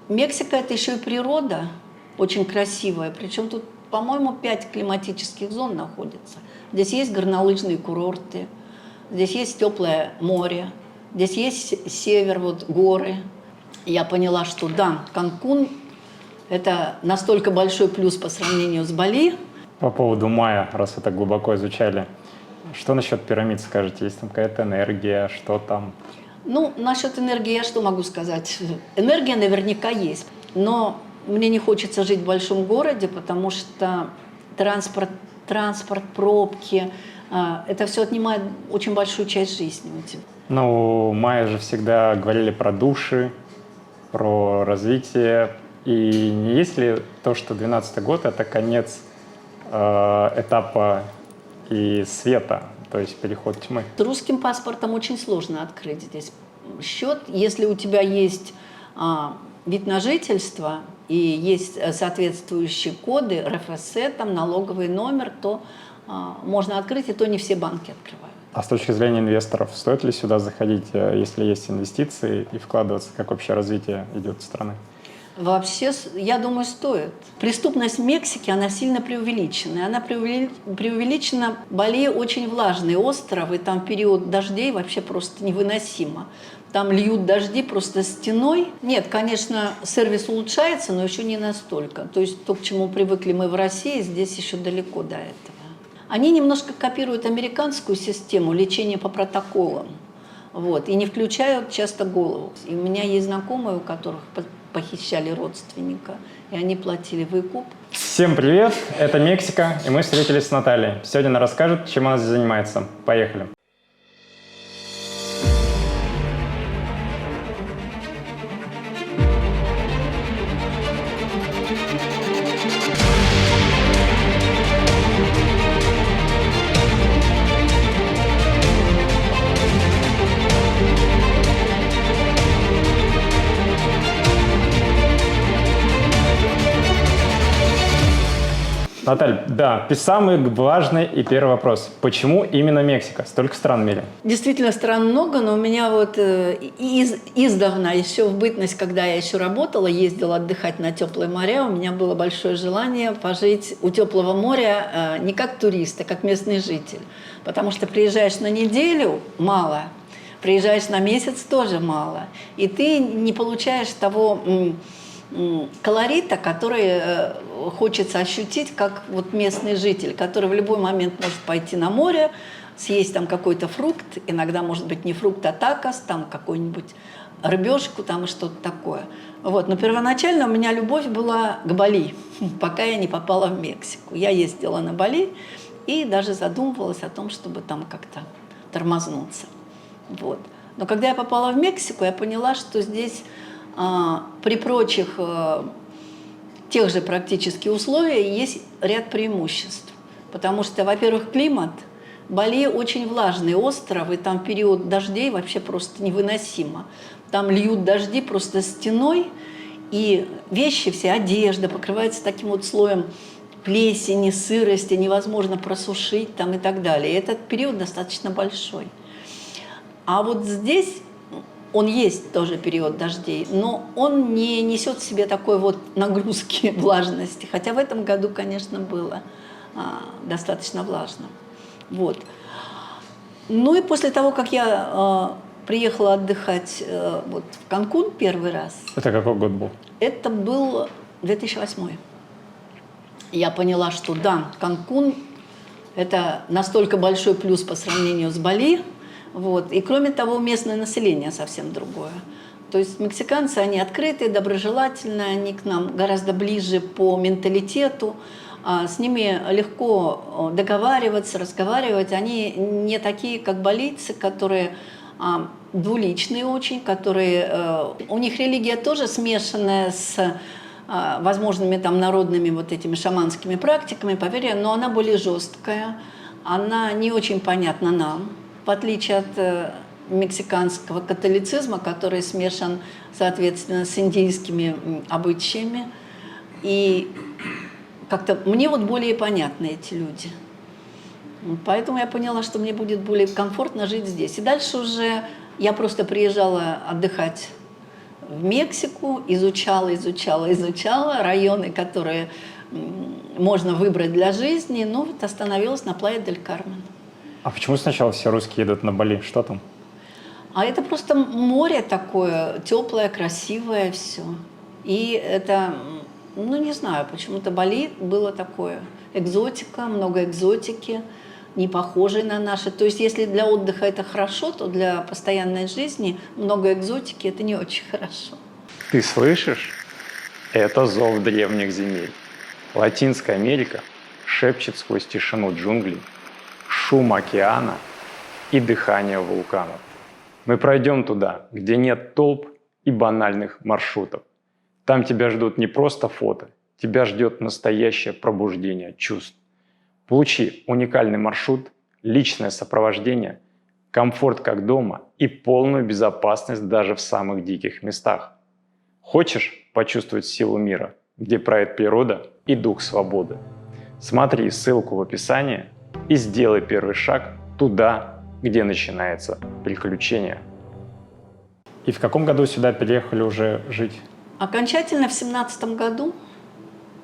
Мексика – это еще и природа, очень красивая. Причем тут, по-моему, 5 климатических зон находится. Здесь есть горнолыжные курорты, здесь есть теплое море, здесь есть север, вот горы. Я поняла, что да, Канкун – это настолько большой плюс по сравнению с Бали. По поводу Майя, раз вы так глубоко изучали, что насчет пирамид скажете? Есть там какая-то энергия, что там? Ну, насчет энергии я что могу сказать? Энергия наверняка есть, но мне не хочется жить в большом городе, потому что транспорт, пробки, это все отнимает очень большую часть жизни у тебя. Ну, майя же всегда говорили про души, про развитие. И не есть ли то, что 12-й год — это конец этапа и света, то есть переход тьмы? С русским паспортом очень сложно открыть здесь счет. Если у тебя есть вид на жительство и есть соответствующие коды, РФС, там, налоговый номер, то можно открыть, и то не все банки открывают. А с точки зрения инвесторов, стоит ли сюда заходить, если есть инвестиции, и вкладываться, как вообще развитие идет страны? Вообще, я думаю, стоит. Преступность в Мексике, она сильно преувеличена. Она преувеличена. Бали очень влажный остров, и там период дождей вообще просто невыносимо. Там льют дожди просто стеной. Нет, конечно, сервис улучшается, но еще не настолько. То есть то, к чему привыкли мы в России, здесь еще далеко до этого. Они немножко копируют американскую систему лечения по протоколам. Вот, и не включают часто голову. И у меня есть знакомые, у которых похищали родственника, и они платили выкуп. Всем привет, это Мексика, и мы встретились с Натальей. Сегодня она расскажет, чем она здесь занимается. Поехали. Наталья, да, самый важный и первый вопрос. Почему именно Мексика? Столько стран в мире. Действительно, стран много, но у меня вот издавна, еще в бытность, когда я еще работала, ездила отдыхать на теплые моря, у меня было большое желание пожить у теплого моря не как турист, а как местный житель. Потому что приезжаешь на неделю – мало, приезжаешь на месяц – тоже мало. И ты не получаешь того колорита, который хочется ощутить, как вот местный житель, который в любой момент может пойти на море, съесть там какой-то фрукт, иногда может быть не фрукт, а такос, там какую-нибудь рыбешку, там и что-то такое. Вот. Но первоначально у меня любовь была к Бали, пока я не попала в Мексику. Я ездила на Бали и даже задумывалась о том, чтобы там как-то тормознуться. Вот. Но когда я попала в Мексику, я поняла, что здесь при прочих тех же практически условиях есть ряд преимуществ. Потому что, во-первых, климат. Бали очень влажный остров, и там период дождей вообще просто невыносимо. Там льют дожди просто стеной, и вещи, вся одежда покрывается таким вот слоем плесени, сырости, невозможно просушить там и так далее. И этот период достаточно большой. А вот здесь он есть тоже период дождей, но он не несет в себе такой вот нагрузки влажности. Хотя в этом году, конечно, было достаточно влажно. Вот. Ну и после того, как я приехала отдыхать вот в Канкун первый раз. Это какой год был? Это был 2008. Я поняла, что да, Канкун – это настолько большой плюс по сравнению с Бали. Вот. И кроме того, местное население совсем другое. То есть мексиканцы, они открытые, доброжелательные, они к нам гораздо ближе по менталитету, с ними легко договариваться, разговаривать. Они не такие, как балийцы, которые двуличные очень, которые… У них религия тоже смешанная с возможными там народными вот этими шаманскими практиками, поверье, но она более жесткая, она не очень понятна нам. В отличие от мексиканского католицизма, который смешан, соответственно, с индийскими обычаями. И как-то мне вот более понятны эти люди. Поэтому я поняла, что мне будет более комфортно жить здесь. И дальше уже я просто приезжала отдыхать в Мексику, изучала районы, которые можно выбрать для жизни, но вот остановилась на Плайя-дель-Кармен. А почему сначала все русские едут на Бали? Что там? А это просто море такое, теплое, красивое, все. И это, ну не знаю, почему-то Бали было такое. Экзотика, много экзотики, не похожей на наши. То есть если для отдыха это хорошо, то для постоянной жизни много экзотики – это не очень хорошо. Ты слышишь? Это зов древних земель. Латинская Америка шепчет сквозь тишину джунглей, шум океана и дыхание вулканов. Мы пройдем туда, где нет толп и банальных маршрутов. Там тебя ждут не просто фото, тебя ждет настоящее пробуждение чувств. Получи уникальный маршрут, личное сопровождение, комфорт как дома и полную безопасность даже в самых диких местах. Хочешь почувствовать силу мира, где правит природа и дух свободы? Смотри ссылку в описании и сделай первый шаг туда, где начинается приключение. И в каком году сюда переехали уже жить? Окончательно в 17 году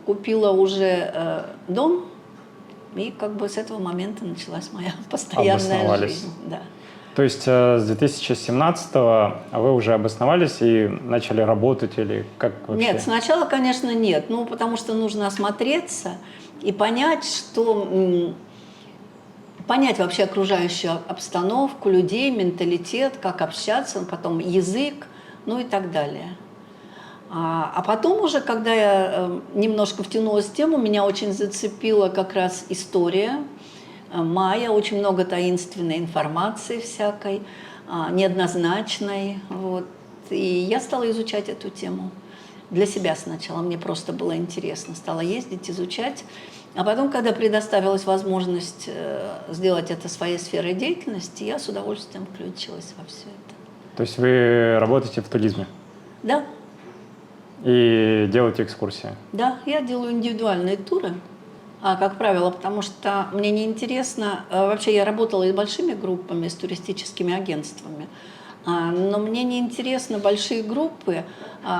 купила уже дом, и как бы с этого момента началась моя постоянная жизнь. Да. То есть с 2017-го вы уже обосновались и начали работать или как вообще? Нет, сначала, конечно, нет. Ну, потому что нужно осмотреться и понять, понять вообще окружающую обстановку, людей, менталитет, как общаться, потом язык, ну и так далее. А потом уже, когда я немножко втянулась в тему, меня очень зацепила как раз история майя, очень много таинственной информации всякой, неоднозначной. Вот. И я стала изучать эту тему. Для себя сначала, мне просто было интересно. Стала ездить, изучать. А потом, когда предоставилась возможность сделать это своей сферой деятельности, я с удовольствием включилась во все это. То есть вы работаете в туризме? Да. И делаете экскурсии? Да, я делаю индивидуальные туры, как правило, потому что мне неинтересно. Вообще я работала и с большими группами, с туристическими агентствами, но мне неинтересны большие группы,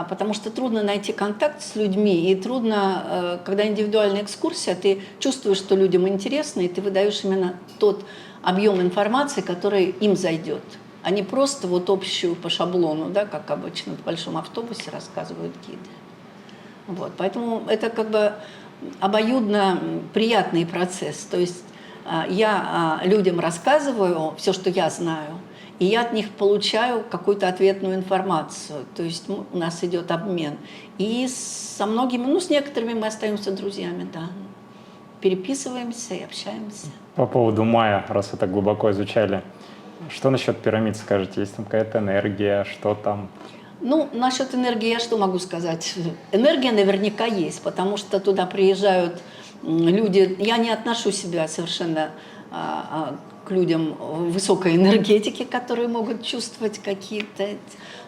потому что трудно найти контакт с людьми, и трудно, когда индивидуальная экскурсия, ты чувствуешь, что людям интересно, и ты выдаешь именно тот объем информации, который им зайдет, а не просто вот общую по шаблону, да, как обычно в большом автобусе рассказывают гиды. Вот, поэтому это как бы обоюдно приятный процесс. То есть я людям рассказываю все, что я знаю, и я от них получаю какую-то ответную информацию. То есть у нас идет обмен. И со многими, ну, с некоторыми мы остаемся друзьями, да. Переписываемся и общаемся. По поводу майя, раз вы так глубоко изучали, что насчет пирамид скажете? Есть там какая-то энергия, что там? Ну, насчет энергии я что могу сказать? Энергия наверняка есть, потому что туда приезжают люди. Я не отношу себя совершенно к людям высокой энергетики, которые могут чувствовать какие-то...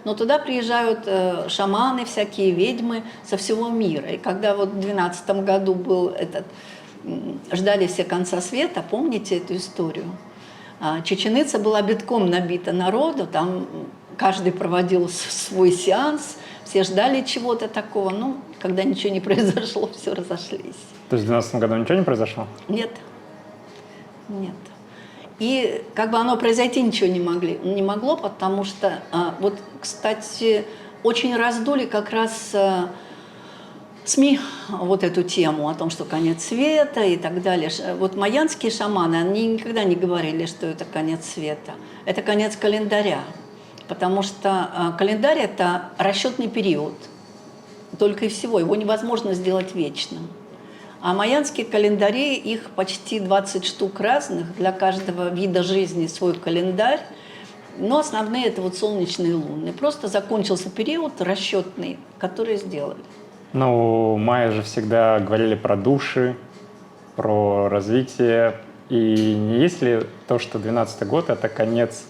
Но туда приезжают шаманы, всякие ведьмы со всего мира. И когда вот в 2012 году был ждали все конца света, помните эту историю? Чечен-Ица была битком набита народу, там каждый проводил свой сеанс, все ждали чего-то такого. Ну, когда ничего не произошло, все разошлись. То есть в 2012 году ничего не произошло? Нет. Нет. И как бы оно произойти ничего не могло, потому что, вот, кстати, очень раздули как раз СМИ вот эту тему о том, что конец света и так далее. Вот майянские шаманы, они никогда не говорили, что это конец света. Это конец календаря, потому что календарь – это расчетный период, только и всего. Его невозможно сделать вечным. А майянские календари, их почти 20 штук разных, для каждого вида жизни свой календарь. Но основные – это вот солнечные и лунные. Просто закончился период расчетный, который сделали. Ну, майя же всегда говорили про души, про развитие. И не есть ли то, что 2012 год – это конец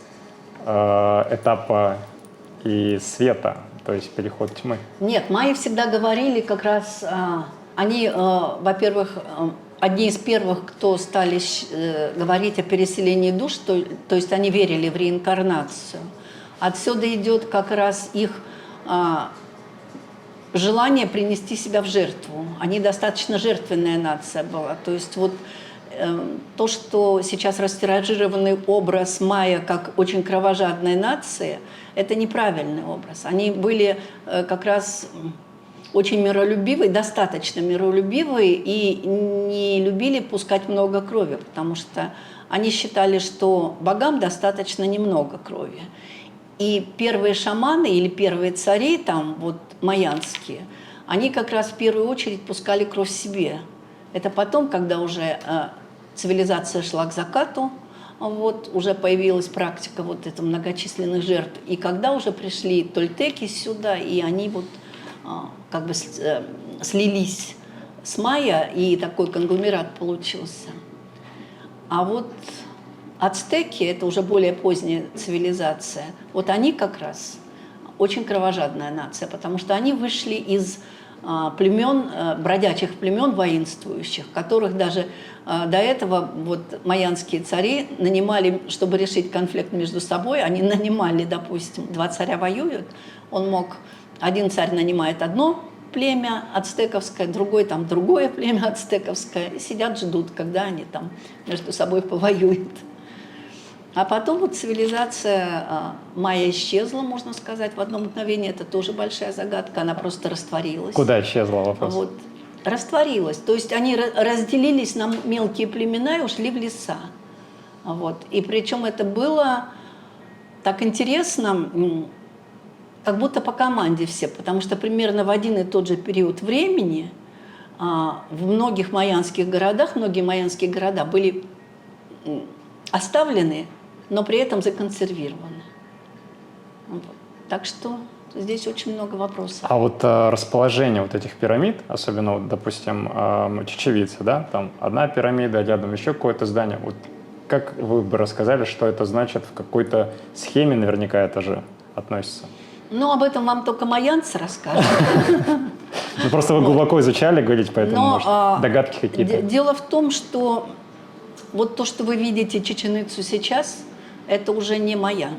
этапа и света, то есть переход тьмы? Нет, майя всегда говорили как раз… Они, во-первых, одни из первых, кто стали говорить о переселении душ, то есть они верили в реинкарнацию. Отсюда идет как раз их желание принести себя в жертву. Они достаточно жертвенная нация была. То есть вот то, что сейчас растиражированный образ майя как очень кровожадной нации, это неправильный образ. Они были как раз очень миролюбивые, достаточно миролюбивые и не любили пускать много крови, потому что они считали, что богам достаточно немного крови. И первые шаманы или первые цари, там вот майянские, они как раз в первую очередь пускали кровь себе. Это потом, когда уже цивилизация шла к закату, вот, уже появилась практика вот это многочисленных жертв. И когда уже пришли тольтеки сюда, и они вот как бы слились с майя, и такой конгломерат получился. А вот ацтеки, это уже более поздняя цивилизация, вот они как раз очень кровожадная нация, потому что они вышли из племен, бродячих племен воинствующих, которых даже до этого вот майянские цари нанимали, чтобы решить конфликт между собой, они нанимали, допустим, два царя воюют, один царь нанимает одно племя ацтековское, другой там другое племя ацтековское, и сидят, ждут, когда они там между собой повоюют. А потом вот цивилизация майя исчезла, можно сказать, в одно мгновение. Это тоже большая загадка, она просто растворилась. Куда исчезла, вопрос? Вот, растворилась. То есть они разделились на мелкие племена и ушли в леса. Вот. И причем это было так интересно, как будто по команде все, потому что примерно в один и тот же период времени в многих майянских городах, многие майянские города были оставлены, но при этом законсервированы. Вот. Так что здесь очень много вопросов. А вот расположение вот этих пирамид, особенно, вот, допустим, чечевица, да, там одна пирамида, рядом еще какое-то здание. Вот как вы бы рассказали, что это значит в какой-то схеме, наверняка это же относится? Ну, об этом вам только майянцы расскажут. Ну, просто вы глубоко изучали, говорите, поэтому, может, догадки какие-то. Дело в том, что вот то, что вы видите Чичен Ицу сейчас, это уже не майя.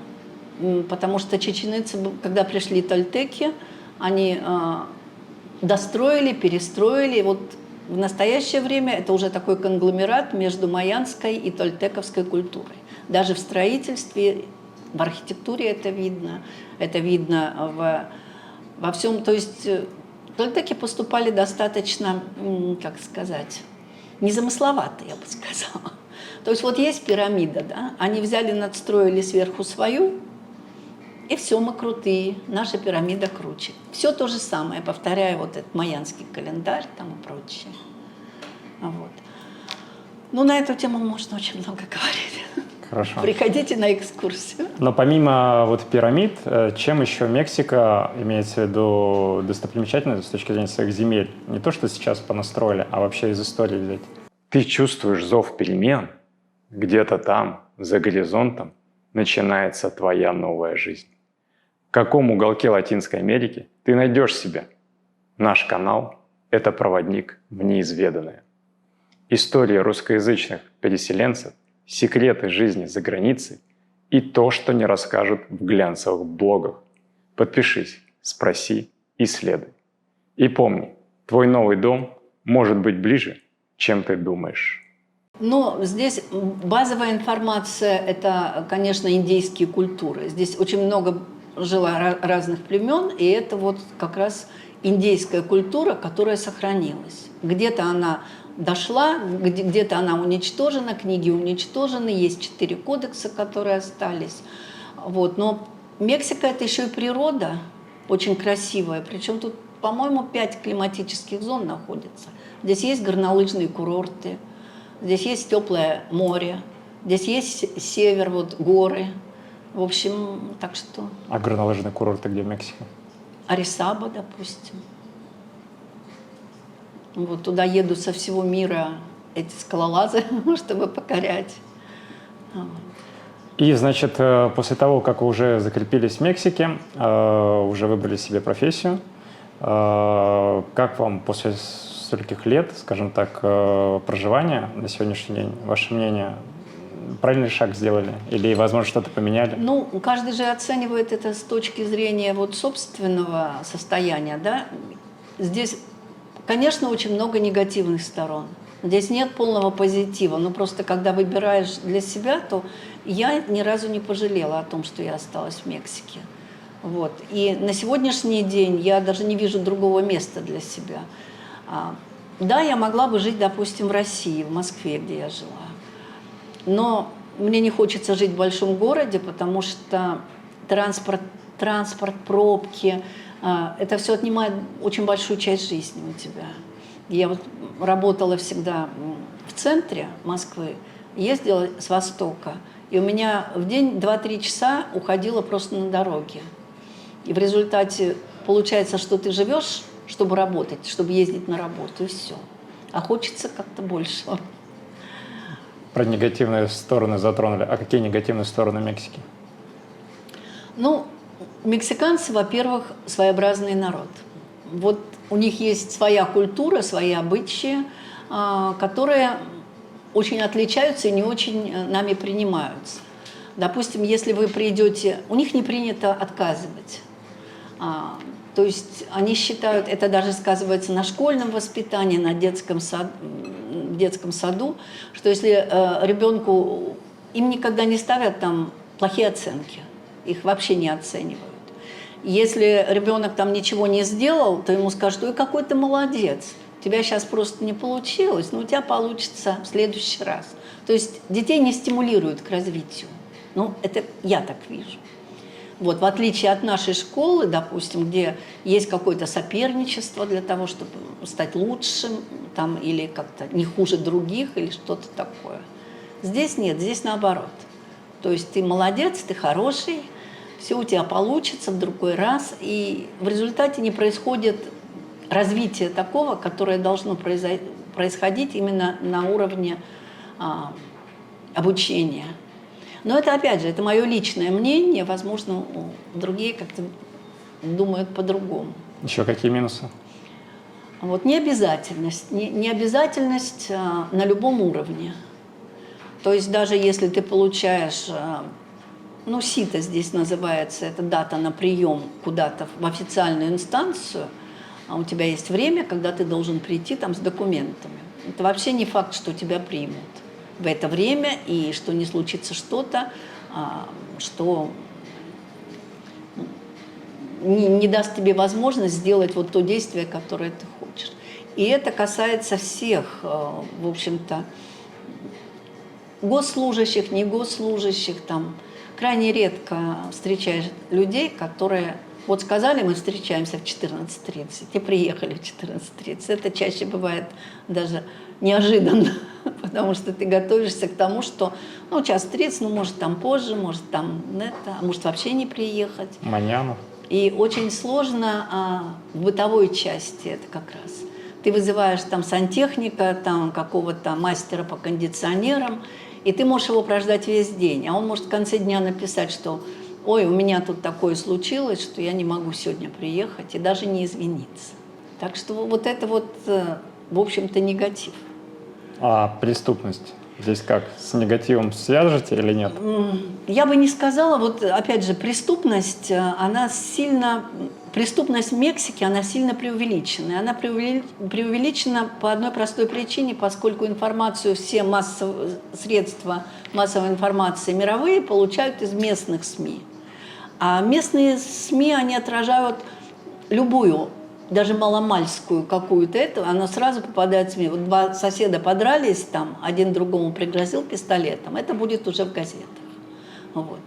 Потому что чеченцы, когда пришли тольтеки, они достроили, перестроили. Вот в настоящее время это уже такой конгломерат между майянской и тольтековской культурой. Даже в строительстве, в архитектуре это видно во всем. То есть тольтеки поступали достаточно, как сказать, незамысловато, я бы сказала. То есть вот есть пирамида, да, они взяли, надстроили сверху свою, и все, мы крутые, наша пирамида круче. Все то же самое, повторяю вот этот майянский календарь там и прочее. Вот. Ну, на эту тему можно очень много говорить. Хорошо. Приходите на экскурсию. Но помимо вот пирамид, чем еще Мексика, имеется в виду достопримечательность с точки зрения своих земель, не то, что сейчас понастроили, а вообще из истории взять? Ты чувствуешь зов перемен? Где-то там, за горизонтом, начинается твоя новая жизнь. В каком уголке Латинской Америки ты найдешь себя? Наш канал – это проводник в неизведанное. Истории русскоязычных переселенцев, секреты жизни за границей и то, что не расскажут в глянцевых блогах. Подпишись, спроси, исследуй. И помни, твой новый дом может быть ближе, чем ты думаешь. Но здесь базовая информация – это, конечно, индейские культуры. Здесь очень много жило разных племен, и это вот как раз индейская культура, которая сохранилась. Где-то она дошла, где-то она уничтожена, книги уничтожены, есть 4 кодекса, которые остались. Вот. Но Мексика – это еще и природа очень красивая, причем тут, по-моему, 5 климатических зон находится. Здесь есть горнолыжные курорты, здесь есть теплое море, здесь есть север, вот горы. В общем, так что… А горнолыжные курорты где в Мексике? Арисаба, допустим. Вот туда едут со всего мира эти скалолазы, чтобы покорять. И, значит, после того, как вы уже закрепились в Мексике, уже выбрали себе профессию, как вам после стольких лет, скажем так, проживания на сегодняшний день, ваше мнение, правильный шаг сделали? Или, возможно, что-то поменяли? Ну, каждый же оценивает это с точки зрения вот собственного состояния, да. Здесь, конечно, очень много негативных сторон. Здесь нет полного позитива. Но просто когда выбираешь для себя, то я ни разу не пожалела о том, что я осталась в Мексике. Вот. И на сегодняшний день я даже не вижу другого места для себя. Да, я могла бы жить, допустим, в России, в Москве, где я жила. Но мне не хочется жить в большом городе, потому что транспорт, пробки, это все отнимает очень большую часть жизни у тебя. Я вот работала всегда в центре Москвы, ездила с востока, и у меня в день 2-3 часа уходило просто на дороге. И в результате получается, что ты живешь, чтобы работать, чтобы ездить на работу, и все. А хочется как-то больше. Про негативные стороны затронули. А какие негативные стороны Мексики? Ну, мексиканцы, во-первых, своеобразный народ. Вот у них есть своя культура, свои обычаи, которые очень отличаются и не очень нами принимаются. Допустим, если вы придете, у них не принято отказывать. То есть они считают, это даже сказывается на школьном воспитании, на детском саду, что если ребенку, им никогда не ставят там плохие оценки, их вообще не оценивают. Если ребенок там ничего не сделал, то ему скажут: ой, какой ты молодец, у тебя сейчас просто не получилось, но у тебя получится в следующий раз. То есть детей не стимулируют к развитию. Ну, это я так вижу. Вот, в отличие от нашей школы, допустим, где есть какое-то соперничество для того, чтобы стать лучшим там, или как-то не хуже других, или что-то такое. Здесь нет, здесь наоборот. То есть ты молодец, ты хороший, все у тебя получится в другой раз, и в результате не происходит развития такого, которое должно происходить именно на уровне обучения. Но это, опять же, это мое личное мнение, возможно, другие как-то думают по-другому. Еще какие минусы? Вот необязательность. Необязательность на любом уровне. То есть даже если ты получаешь, ну, СИТа здесь называется, это дата на прием куда-то в официальную инстанцию, а у тебя есть время, когда ты должен прийти там с документами. Это вообще не факт, что тебя примут в это время, и что не случится что-то, что не даст тебе возможность сделать вот то действие, которое ты хочешь. И это касается всех, в общем-то, госслужащих, не госслужащих. Там крайне редко встречаешь людей, которые... Вот сказали, мы встречаемся в 14:30, и приехали в 14:30. Это чаще бывает даже неожиданно, потому что ты готовишься к тому, что, ну, 1:30, ну, может, там позже, может, там это, а может, вообще не приехать. Маньяну. И очень сложно в бытовой части это как раз. Ты вызываешь там сантехника, там какого-то мастера по кондиционерам, и ты можешь его прождать весь день, а он может в конце дня написать, что ой, у меня тут такое случилось, что я не могу сегодня приехать, и даже не извиниться. Так что вот это вот, в общем-то, негатив. А преступность? Здесь как, с негативом свяжете или нет? Я бы не сказала, вот опять же, преступность, она сильно... Преступность в Мексике, она сильно преувеличена. Она преувеличена по одной простой причине, поскольку информацию все средства массовой информации мировые получают из местных СМИ. А местные СМИ, они отражают любую, даже маломальскую какую-то она сразу попадает в СМИ. Вот два соседа подрались там, один другому пригрозил пистолетом, это будет уже в газетах. Вот.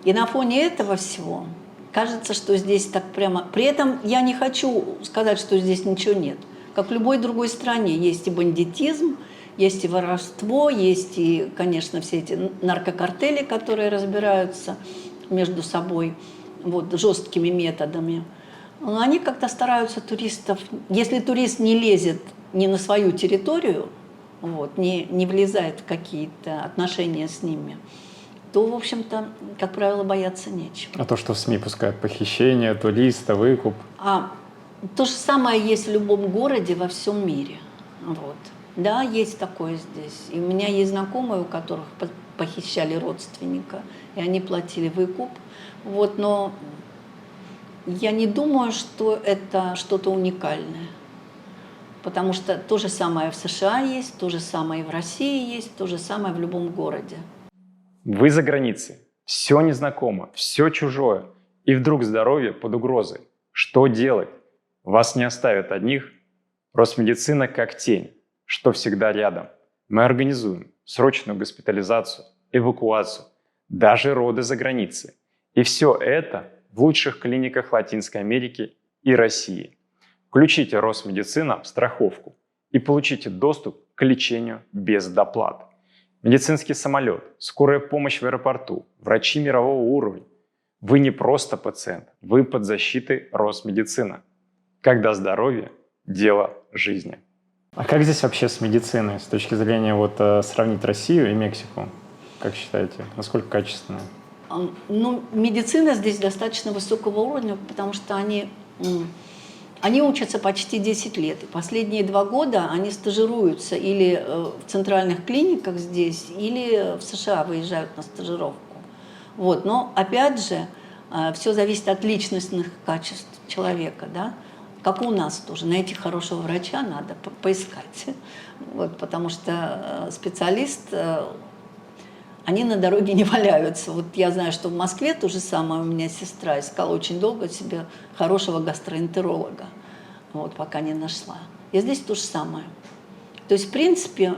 И на фоне этого всего кажется, что здесь так прямо... При этом я не хочу сказать, что здесь ничего нет. Как в любой другой стране есть и бандитизм, есть и воровство, есть и, конечно, все эти наркокартели, которые разбираются между собой вот, жесткими методами. Но они как-то стараются туристов... Если турист не лезет не на свою территорию, вот, не влезает в какие-то отношения с ними, то, в общем-то, как правило, бояться нечего. А то, что в СМИ пускают похищение туриста, выкуп? То же самое есть в любом городе во всем мире. Вот. Да, есть такое здесь. И у меня есть знакомые, у которых похищали родственника, и они платили выкуп. Вот, но я не думаю, что это что-то уникальное. Потому что то же самое в США есть, то же самое и в России есть, то же самое в любом городе. Вы за границей, все незнакомо, все чужое, и вдруг здоровье под угрозой. Что делать? Вас не оставят одних. Росмедицина как тень, что всегда рядом. Мы организуем срочную госпитализацию, эвакуацию, даже роды за границей. И все это в лучших клиниках Латинской Америки и России. Включите Росмедицина в страховку и получите доступ к лечению без доплат. Медицинский самолет, скорая помощь в аэропорту, врачи мирового уровня. Вы не просто пациент, вы под защитой Росмедицина. Когда здоровье – дело жизни. А как здесь вообще с медициной, с точки зрения сравнить Россию и Мексику? Как считаете, насколько качественно? Ну, медицина здесь достаточно высокого уровня, потому что они учатся почти 10 лет. И последние 2 года они стажируются или в центральных клиниках здесь, или в США выезжают на стажировку. Вот. Но опять же, все зависит от личностных качеств человека, да? Как у нас тоже. Найти хорошего врача надо поискать. Вот, потому что специалист, они на дороге не валяются. Вот я знаю, что в Москве то же самое. У меня сестра искала очень долго себе хорошего гастроэнтеролога, вот, пока не нашла. И здесь то же самое. То есть, в принципе,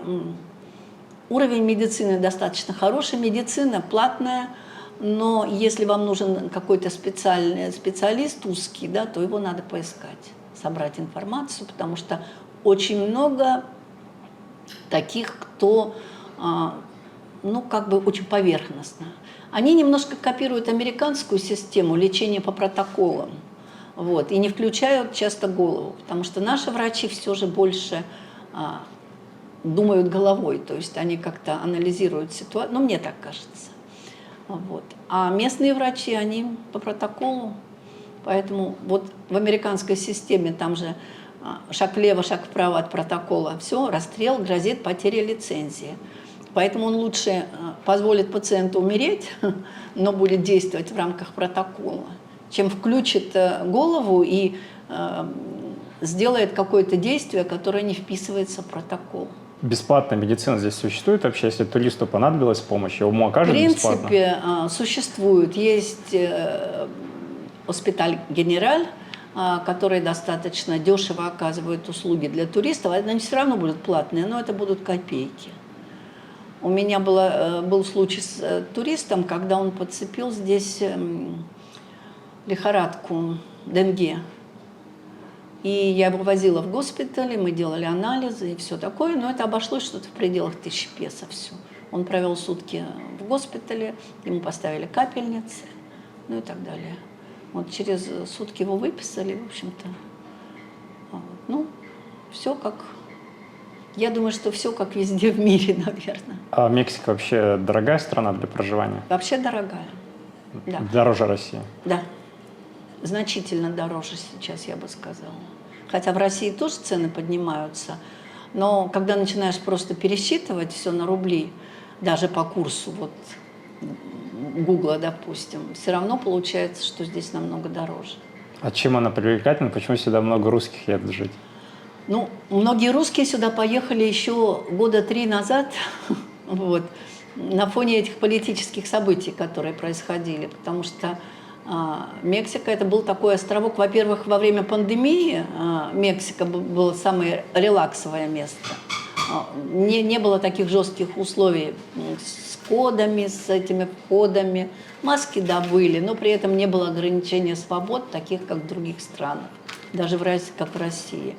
уровень медицины достаточно хороший. Медицина платная, но если вам нужен какой-то специалист узкий, да, то его надо поискать, собрать информацию, потому что очень много таких, кто очень поверхностно. Они немножко копируют американскую систему лечения по протоколам, вот, и не включают часто голову, потому что наши врачи все же больше думают головой, то есть они как-то анализируют ситуацию, ну, мне так кажется. Вот. А местные врачи, они по протоколу, поэтому вот в американской системе там же шаг влево, шаг вправо от протокола, все, расстрел, грозит потеря лицензии. Поэтому он лучше позволит пациенту умереть, но будет действовать в рамках протокола, чем включит голову и сделает какое-то действие, которое не вписывается в протокол. Бесплатная медицина здесь существует вообще? Если туристу понадобилась помощь, ему окажут бесплатно? В принципе, существует. Есть Hospital General, который достаточно дешево оказывает услуги для туристов. Они все равно будут платные, но это будут копейки. У меня был случай с туристом, когда он подцепил здесь лихорадку, денге. И я его возила в госпиталь, мы делали анализы и все такое, но это обошлось что-то в пределах 1000 песо все. Он провел сутки в госпитале, ему поставили капельницы, ну и так далее. Вот через сутки его выписали, в общем-то. Ну, все как... Я думаю, что все как везде в мире, наверное. А Мексика вообще дорогая страна для проживания? Вообще дорогая, да. Дороже России? Да. Значительно дороже сейчас, я бы сказала. Хотя в России тоже цены поднимаются, но когда начинаешь просто пересчитывать все на рубли, даже по курсу вот Гугла, допустим, все равно получается, что здесь намного дороже. А чем она привлекательна? Почему сюда много русских едут жить? Ну, многие русские сюда поехали еще 3 года назад, вот, на фоне этих политических событий, которые происходили, потому что Мексика – это был такой островок. Во-первых, во время пандемии Мексика было самое релаксовое место. Не было таких жестких условий с кодами, с этими входами. Маски, да, были, но при этом не было ограничения свобод, таких, как в других странах, даже как в России.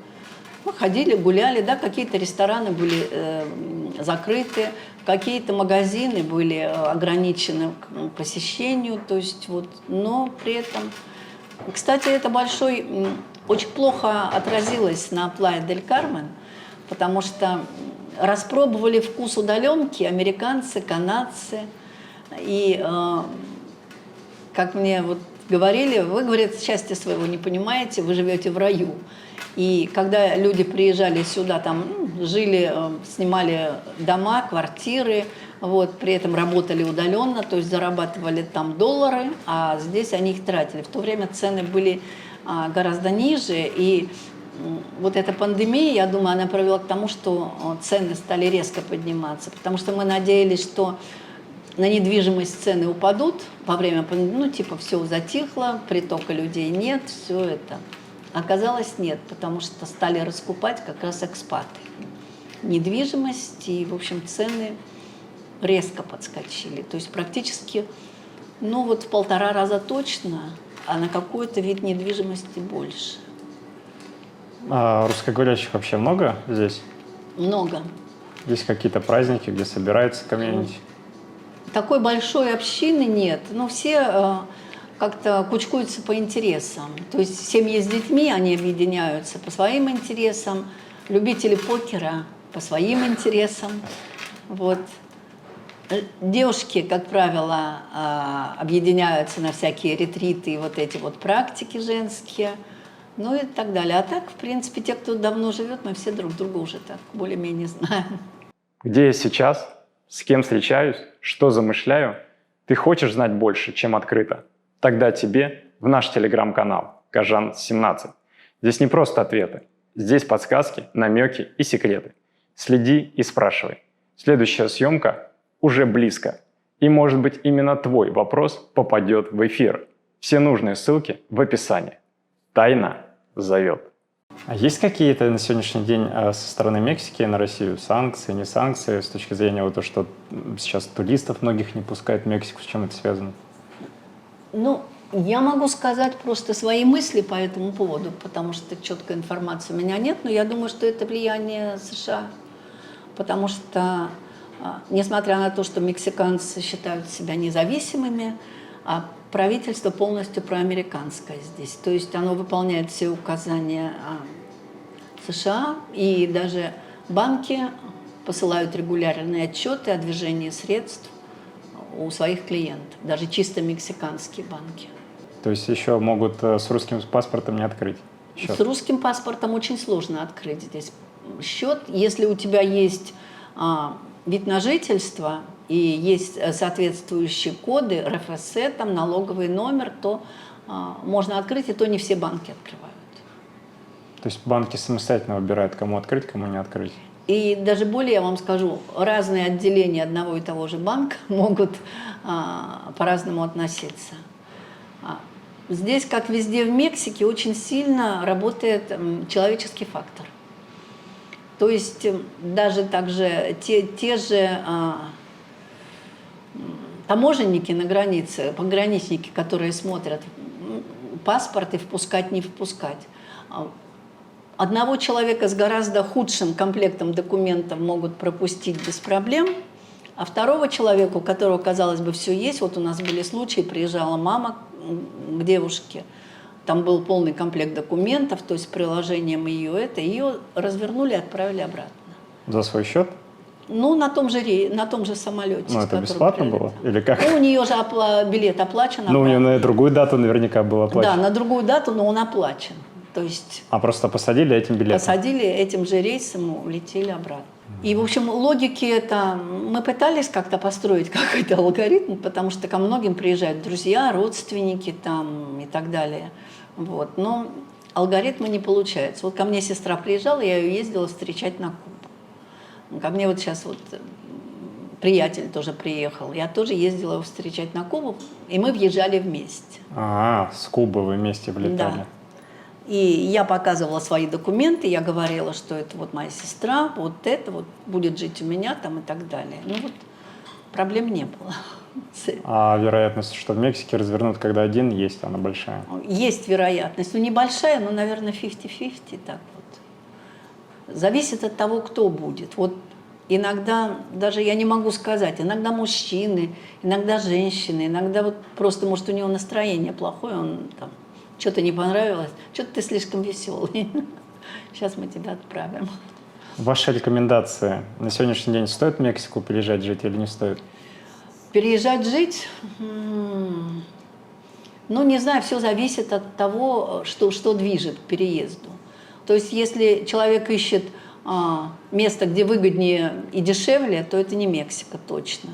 Мы ходили, гуляли, да, какие-то рестораны были закрыты, какие-то магазины были ограничены к посещению, то есть вот, но при этом, кстати, это очень плохо отразилось на Плайя-дель-Кармен, потому что распробовали вкус удаленки американцы, канадцы, и как мне вот говорили, вы, говорят, счастья своего не понимаете, вы живете в раю. И когда люди приезжали сюда, там жили, снимали дома, квартиры, вот, при этом работали удаленно, то есть зарабатывали там доллары, а здесь они их тратили. В то время цены были гораздо ниже, и вот эта пандемия, я думаю, она привела к тому, что цены стали резко подниматься, потому что мы надеялись, что на недвижимость цены упадут во время пандемии, ну, типа, все затихло, притока людей нет, все это. Оказалось, нет, потому что стали раскупать как раз экспаты. Недвижимость, и, в общем, цены резко подскочили. То есть практически, ну, вот в 1,5 раза точно, а на какой-то вид недвижимости больше. А русскоговорящих вообще много здесь? Много. Есть какие-то праздники, где собирается комьюнити? Такой большой общины нет, но все как-то кучкуются по интересам. То есть семьи с детьми, они объединяются по своим интересам, любители покера по своим интересам. Вот. Девушки, как правило, объединяются на всякие ретриты и вот эти вот практики женские, ну и так далее. А так, в принципе, те, кто давно живет, мы все друг друга уже так более-менее знаем. Где я сейчас? С кем встречаюсь? Что замышляю? Ты хочешь знать больше, чем открыто? Тогда тебе в наш телеграм-канал Кажан17. Здесь не просто ответы. Здесь подсказки, намеки и секреты. Следи и спрашивай. Следующая съемка уже близко. И, может быть, именно твой вопрос попадет в эфир. Все нужные ссылки в описании. Тайна зовет. А есть какие-то на сегодняшний день со стороны Мексики на Россию санкции, не санкции, с точки зрения вот того, что сейчас туристов многих не пускают в Мексику, с чем это связано? Ну, я могу сказать просто свои мысли по этому поводу, потому что четкой информации у меня нет, но я думаю, что это влияние США, потому что, несмотря на то, что мексиканцы считают себя независимыми, правительство полностью проамериканское здесь, то есть оно выполняет все указания США, и даже банки посылают регулярные отчеты о движении средств у своих клиентов, даже чисто мексиканские банки. То есть еще могут с русским паспортом не открыть счет? С русским паспортом очень сложно открыть здесь счет. Если у тебя есть вид на жительство и есть соответствующие коды, РФС, там, налоговый номер, то можно открыть, и то не все банки открывают. То есть банки самостоятельно выбирают, кому открыть, кому не открыть? И даже более, я вам скажу, разные отделения одного и того же банка могут по-разному относиться. Здесь, как везде в Мексике, очень сильно работает человеческий фактор. То есть даже также те же таможенники на границе, пограничники, которые смотрят паспорт и впускать, не впускать. Одного человека с гораздо худшим комплектом документов могут пропустить без проблем, а второго человека, у которого, казалось бы, все есть, вот у нас были случаи, приезжала мама к девушке, там был полный комплект документов, то есть с приложением ее развернули и отправили обратно. За свой счет? Ну, на том же самолете. Ну, это бесплатно было? Или как? Ну, у нее же билет оплачен. Ну, у нее на другую дату наверняка был оплачен. Да, на другую дату, но он оплачен. То есть просто посадили этим билетом? Посадили этим же рейсом, улетели обратно. И, в общем, логики это... Мы пытались как-то построить какой-то алгоритм, потому что ко многим приезжают друзья, родственники там и так далее. Вот. Но алгоритма не получается. Вот ко мне сестра приезжала, я ее ездила встречать на Кубу. Ко мне вот сейчас вот приятель тоже приехал. Я тоже ездила его встречать на Кубу, и мы въезжали вместе. С Кубы вы вместе влетали. Да. И я показывала свои документы, я говорила, что это вот моя сестра, вот это вот будет жить у меня там и так далее. Ну вот проблем не было. А вероятность, что в Мексике развернут, когда один, есть, она большая? Есть вероятность, ну небольшая, но, наверное, 50-50 так вот. Зависит от того, кто будет. Вот иногда, даже я не могу сказать, иногда мужчины, иногда женщины, иногда вот просто, может, у него настроение плохое, он там... Что-то не понравилось, что-то ты слишком веселый. Сейчас мы тебя отправим. Ваши рекомендации на сегодняшний день: стоит в Мексику переезжать жить или не стоит? Переезжать жить? Ну, не знаю, все зависит от того, что движет к переезду. То есть, если человек ищет место, где выгоднее и дешевле, то это не Мексика точно.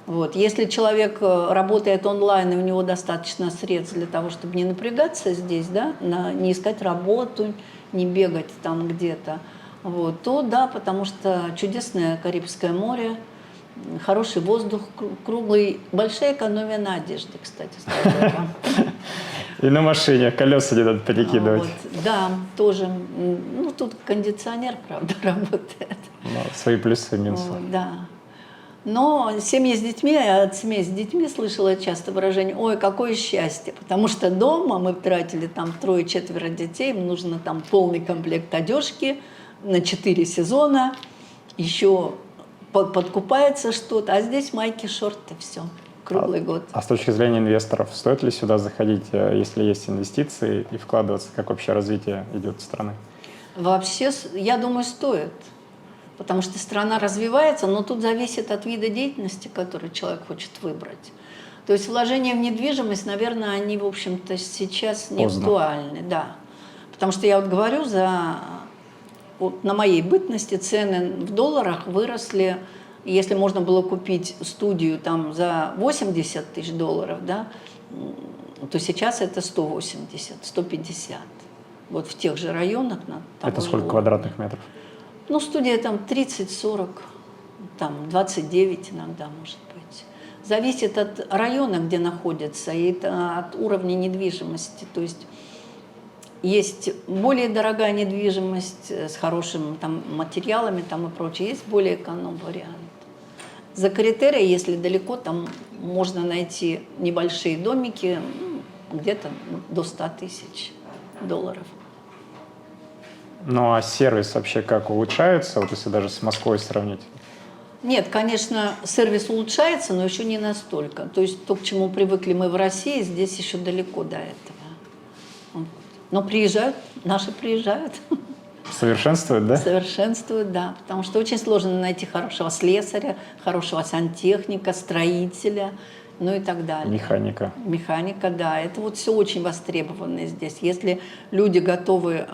Вот. Если человек работает онлайн, и у него достаточно средств для того, чтобы не напрягаться здесь, да, не искать работу, не бегать там где-то, вот, то да, потому что чудесное Карибское море, хороший воздух круглый, большая экономия на одежде, кстати, скажу вам. И на машине колеса не надо перекидывать. Вот, да, тоже. Ну, тут кондиционер, правда, работает. Но свои плюсы и минусы. Вот, да. Но семьи с детьми, я от семей с детьми слышала часто выражение: ой, какое счастье, потому что дома мы тратили там 3-4 детей, им нужно там полный комплект одежки на 4 сезона, еще подкупается что-то, а здесь майки, шорты, все, круглый год. А с точки зрения инвесторов, стоит ли сюда заходить, если есть инвестиции, и вкладываться, как вообще развитие идет страны? Вообще, я думаю, стоит. Потому что страна развивается, но тут зависит от вида деятельности, который человек хочет выбрать. То есть вложения в недвижимость, наверное, они, в общем-то, сейчас не актуальны. Да. Потому что я вот говорю, вот на моей бытности цены в долларах выросли. Если можно было купить студию там за 80 тысяч долларов, да, то сейчас это 180, 150. Вот в тех же районах. Это сколько квадратных метров? Ну, студия там 30-40, там 29 иногда, может быть. Зависит от района, где находится, и от уровня недвижимости. То есть более дорогая недвижимость с хорошими там материалами там и прочее, есть более эконом-вариант. За критерией, если далеко, там можно найти небольшие домики, где-то до 100 тысяч долларов. Ну а сервис вообще как улучшается, вот если даже с Москвой сравнить? Нет, конечно, сервис улучшается, но еще не настолько. То есть то, к чему привыкли мы в России, здесь еще далеко до этого. Вот. Но приезжают, наши приезжают. Совершенствуют, да? Совершенствуют, да. Потому что очень сложно найти хорошего слесаря, хорошего сантехника, строителя, ну и так далее. Механика. Механика, да. Это вот все очень востребовано здесь. Если люди готовы,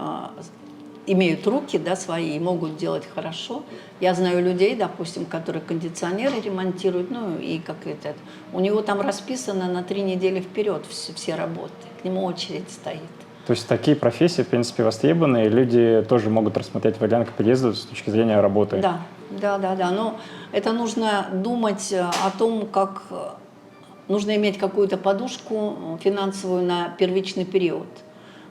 имеют руки, да, свои и могут делать хорошо. Я знаю людей, допустим, которые кондиционеры ремонтируют, ну и как это. У него там расписано на 3 недели вперед все работы. К нему очередь стоит. То есть такие профессии, в принципе, востребованы, и люди тоже могут рассмотреть вариант к переезду с точки зрения работы. Да. Но это нужно думать о том, как нужно иметь какую-то подушку финансовую на первичный период.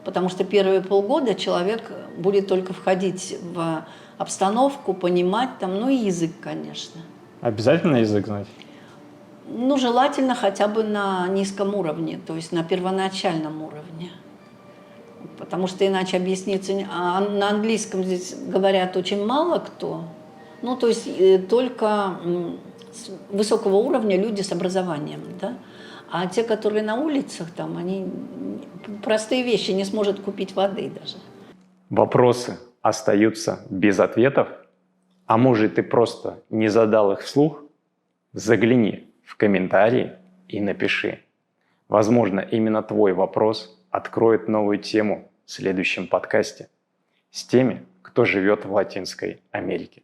Потому что первые полгода человек будет только входить в обстановку, понимать там, ну и язык, конечно. Обязательно язык знать? Ну, желательно хотя бы на низком уровне, то есть на первоначальном уровне. Потому что иначе объясниться... А на английском здесь говорят очень мало кто. Ну, то есть только с высокого уровня люди с образованием, да? А те, которые на улицах, там, они простые вещи, не сможет купить воды даже. Вопросы остаются без ответов, а может, ты просто не задал их вслух? Загляни в комментарии и напиши. Возможно, именно твой вопрос откроет новую тему в следующем подкасте с теми, кто живет в Латинской Америке.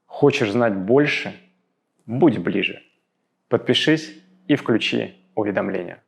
Хочешь знать больше? Будь ближе. Подпишись и включи уведомления.